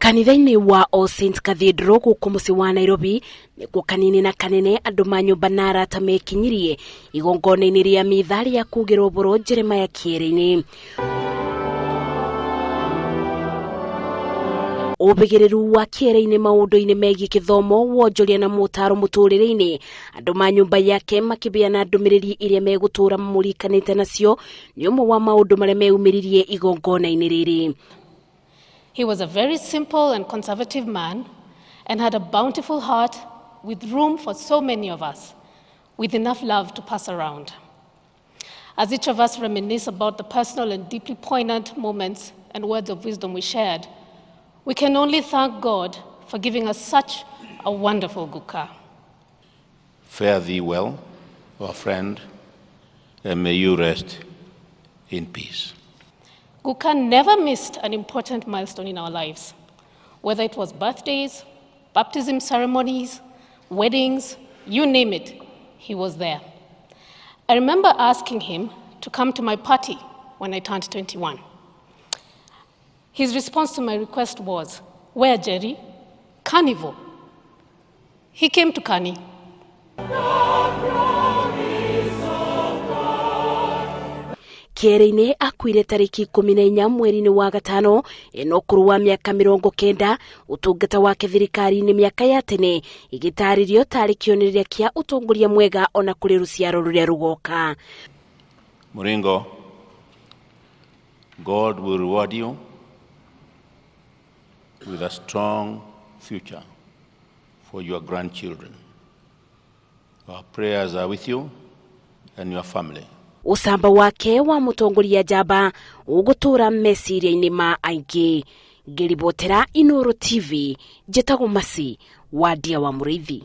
Kanitha-ini wa All Saints Cathedral guku muci wa Nairobi nikuo kanini na kanene andu ma nyumba na arata mekinyirie igongona-ini ria mitha ria kugirwo buru Jeremiah Kiereini. Ubigiriru wa Kiereini maundu-ini megie kithomo wonjoria na mutaro muturire-ini andu ma nyumba yake makibeana ndumiriri iria megutura mamurikanite nacio ni umwe wa maundu maria meumiririe igongona-ini riri. He was a very simple and conservative man and had a bountiful heart with room for so many of us, with enough love to pass around. As each of us reminisce about the personal and deeply poignant moments and words of wisdom we shared, we can only thank God for giving us such a wonderful guku. Fare thee well, our friend, and may you rest in peace. Guku never missed an important milestone in our lives, whether it was birthdays, baptism ceremonies, weddings, you name it, he was there. I remember asking him to come to my party when I turned 21. His response to my request was, "Where, Jerry? Carnival." He came to Kani. Kiereini akuire tariki 14 mweri-ini wa gatano eno kuru wa miaka 90 utungata wake thirikari-ini miaka ya tene igitaririo tari kionereria kia utongoria mwega ona kuri ruciaro ruria rugoka. Muringo, God will reward you with a strong future for your grandchildren. Our prayers are with you and your family. Usamba wake wa mutongoria njamba ugutura meciria-ini ma aingi. Ngiribotera Inoro TV, njetago Masi, wadia wa Muriithi.